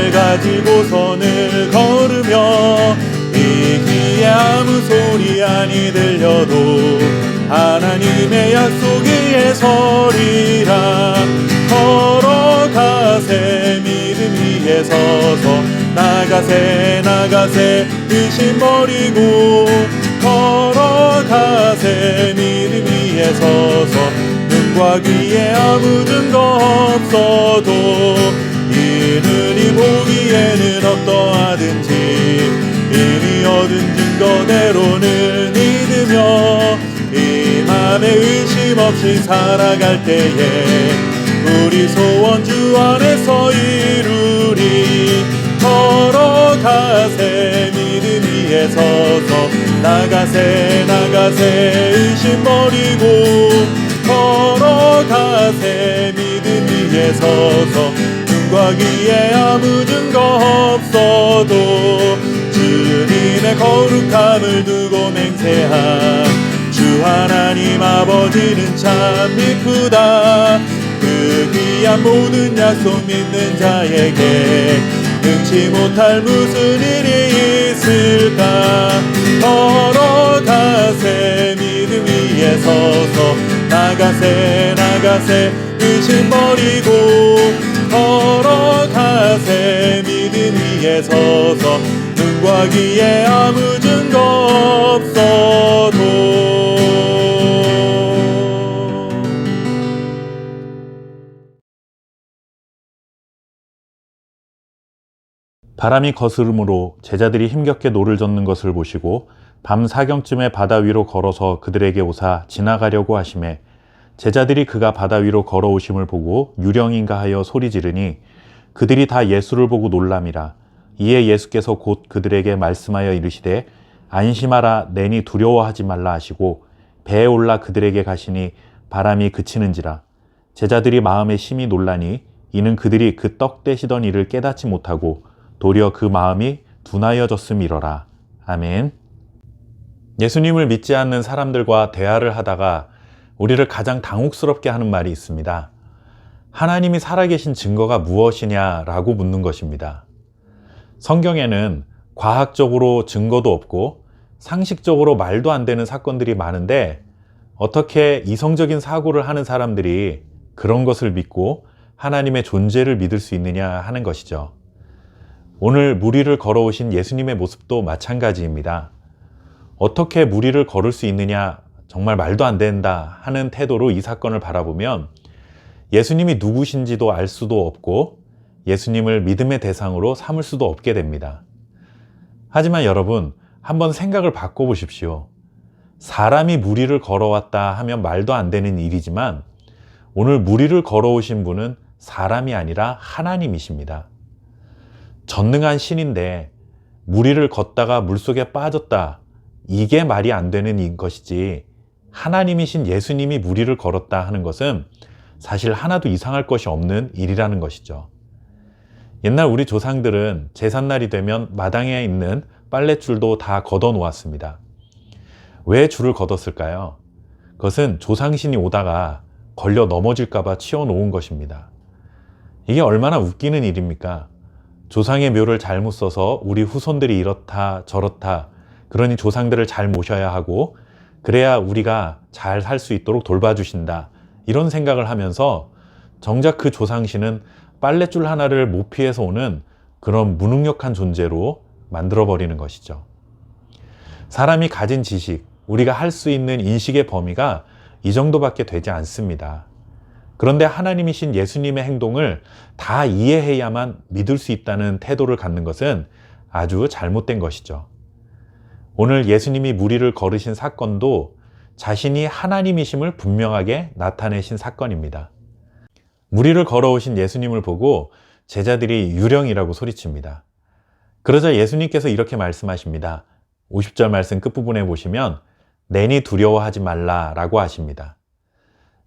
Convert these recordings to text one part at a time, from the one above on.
믿음을 가지고선을 걸으며 이 귀에 아무 소리 아니 들려도 하나님의 약속 위에 서리라. 걸어가세 믿음 위에 서서 나가세 나가세 의심 버리고 걸어가세 믿음 위에 서서 눈과 귀에 아무 증거 없어도 이른이 보기에는 어떠하든지 이미 얻은 증거대로는 믿으며 이 맘에 의심 없이 살아갈 때에 우리 소원 주 안에서 이루리. 걸어가세 믿음 위에 서서 나가세 나가세 의심 버리고 걸어가세 믿음 위에 서서 눈과 귀에 아무 증거 없어도 주님의 거룩함을 두고 맹세한 주 하나님 아버지는 참 이쁘다. 그 귀한 모든 약속 믿는 자에게 능치 못할 무슨 일이 있을까. 걸어가세 믿음 위에 서서 나가세 나가세 의심 버리고 걸어가세 믿음 위에 서서 눈과 귀에 아무 증거 없어도. 바람이 거스름으로 제자들이 힘겹게 노를 젓는 것을 보시고 밤 사경쯤에 바다 위로 걸어서 그들에게 오사 지나가려고 하시매 제자들이 그가 바다 위로 걸어오심을 보고 유령인가 하여 소리 지르니 그들이 다 예수를 보고 놀람이라. 이에 예수께서 곧 그들에게 말씀하여 이르시되 안심하라 내니 두려워하지 말라 하시고 배에 올라 그들에게 가시니 바람이 그치는지라. 제자들이 마음에 심히 놀라니 이는 그들이 그 떡 떼시던 일을 깨닫지 못하고 도리어 그 마음이 둔하여졌음이러라. 아멘. 예수님을 믿지 않는 사람들과 대화를 하다가 우리를 가장 당혹스럽게 하는 말이 있습니다. 하나님이 살아계신 증거가 무엇이냐라고 묻는 것입니다. 성경에는 과학적으로 증거도 없고 상식적으로 말도 안 되는 사건들이 많은데 어떻게 이성적인 사고를 하는 사람들이 그런 것을 믿고 하나님의 존재를 믿을 수 있느냐 하는 것이죠. 오늘 물 위를 걸어오신 예수님의 모습도 마찬가지입니다. 어떻게 물 위를 걸을 수 있느냐, 정말 말도 안 된다 하는 태도로 이 사건을 바라보면 예수님이 누구신지도 알 수도 없고 예수님을 믿음의 대상으로 삼을 수도 없게 됩니다. 하지만 여러분, 한번 생각을 바꿔보십시오. 사람이 물 위를 걸어왔다 하면 말도 안 되는 일이지만 오늘 물 위를 걸어오신 분은 사람이 아니라 하나님이십니다. 전능한 신인데 물 위를 걷다가 물속에 빠졌다, 이게 말이 안 되는 것이지 하나님이신 예수님이 물 위를 걸었다 하는 것은 사실 하나도 이상할 것이 없는 일이라는 것이죠. 옛날 우리 조상들은 제삿날이 되면 마당에 있는 빨랫줄도 다 걷어 놓았습니다. 왜 줄을 걷었을까요? 그것은 조상신이 오다가 걸려 넘어질까 봐 치워 놓은 것입니다. 이게 얼마나 웃기는 일입니까? 조상의 묘를 잘못 써서 우리 후손들이 이렇다 저렇다, 그러니 조상들을 잘 모셔야 하고 그래야 우리가 잘 살 수 있도록 돌봐주신다, 이런 생각을 하면서 정작 그 조상신은 빨랫줄 하나를 못 피해서 오는 그런 무능력한 존재로 만들어버리는 것이죠. 사람이 가진 지식, 우리가 할 수 있는 인식의 범위가 이 정도밖에 되지 않습니다. 그런데 하나님이신 예수님의 행동을 다 이해해야만 믿을 수 있다는 태도를 갖는 것은 아주 잘못된 것이죠. 오늘 예수님이 물 위를 걸으신 사건도 자신이 하나님이심을 분명하게 나타내신 사건입니다. 물 위를 걸어오신 예수님을 보고 제자들이 유령이라고 소리칩니다. 그러자 예수님께서 이렇게 말씀하십니다. 50절 말씀 끝부분에 보시면 내니 두려워하지 말라 라고 하십니다.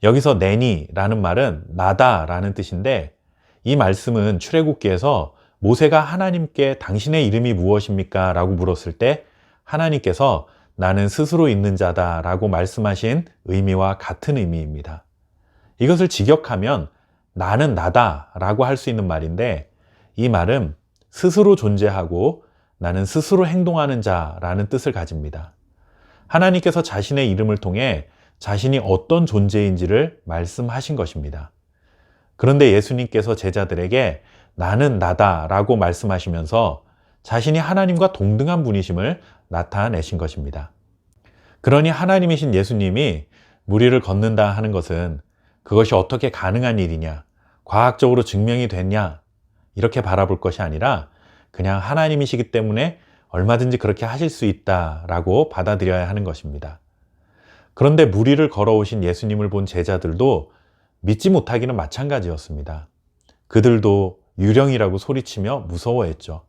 여기서 내니라는 말은 나다 라는 뜻인데 이 말씀은 출애굽기에서 모세가 하나님께 당신의 이름이 무엇입니까? 라고 물었을 때 하나님께서 나는 스스로 있는 자다 라고 말씀하신 의미와 같은 의미입니다. 이것을 직역하면 나는 나다 라고 할 수 있는 말인데 이 말은 스스로 존재하고 나는 스스로 행동하는 자라는 뜻을 가집니다. 하나님께서 자신의 이름을 통해 자신이 어떤 존재인지를 말씀하신 것입니다. 그런데 예수님께서 제자들에게 나는 나다라고 말씀하시면서 자신이 하나님과 동등한 분이심을 나타내신 것입니다. 그러니 하나님이신 예수님이 무리를 걷는다 하는 것은 그것이 어떻게 가능한 일이냐, 과학적으로 증명이 됐냐, 이렇게 바라볼 것이 아니라 그냥 하나님이시기 때문에 얼마든지 그렇게 하실 수 있다라고 받아들여야 하는 것입니다. 그런데 무리를 걸어오신 예수님을 본 제자들도 믿지 못하기는 마찬가지였습니다. 그들도 유령이라고 소리치며 무서워했죠.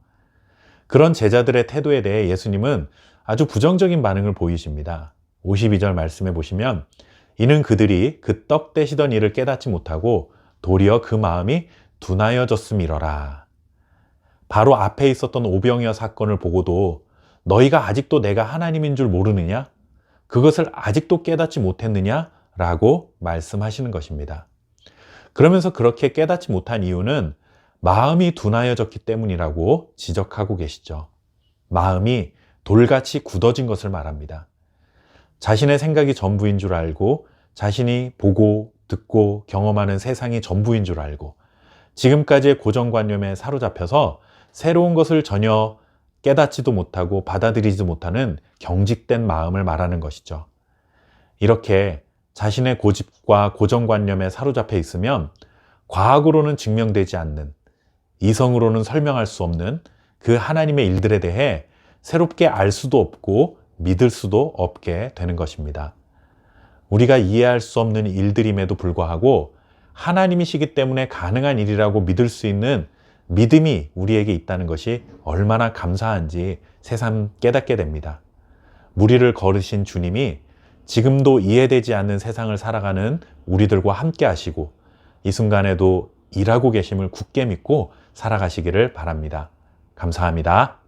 그런 제자들의 태도에 대해 예수님은 아주 부정적인 반응을 보이십니다. 52절 말씀해 보시면 이는 그들이 그 떡 떼시던 일을 깨닫지 못하고 도리어 그 마음이 둔하여졌음이러라. 바로 앞에 있었던 오병이어 사건을 보고도 너희가 아직도 내가 하나님인 줄 모르느냐? 그것을 아직도 깨닫지 못했느냐? 라고 말씀하시는 것입니다. 그러면서 그렇게 깨닫지 못한 이유는 마음이 둔하여졌기 때문이라고 지적하고 계시죠. 마음이 돌같이 굳어진 것을 말합니다. 자신의 생각이 전부인 줄 알고 자신이 보고 듣고 경험하는 세상이 전부인 줄 알고 지금까지의 고정관념에 사로잡혀서 새로운 것을 전혀 깨닫지도 못하고 받아들이지도 못하는 경직된 마음을 말하는 것이죠. 이렇게 자신의 고집과 고정관념에 사로잡혀 있으면 과학으로는 증명되지 않는, 이성으로는 설명할 수 없는 그 하나님의 일들에 대해 새롭게 알 수도 없고 믿을 수도 없게 되는 것입니다. 우리가 이해할 수 없는 일들임에도 불구하고 하나님이시기 때문에 가능한 일이라고 믿을 수 있는 믿음이 우리에게 있다는 것이 얼마나 감사한지 새삼 깨닫게 됩니다. 무리를 걸으신 주님이 지금도 이해되지 않는 세상을 살아가는 우리들과 함께 하시고 이 순간에도 일하고 계심을 굳게 믿고 살아가시기를 바랍니다. 감사합니다.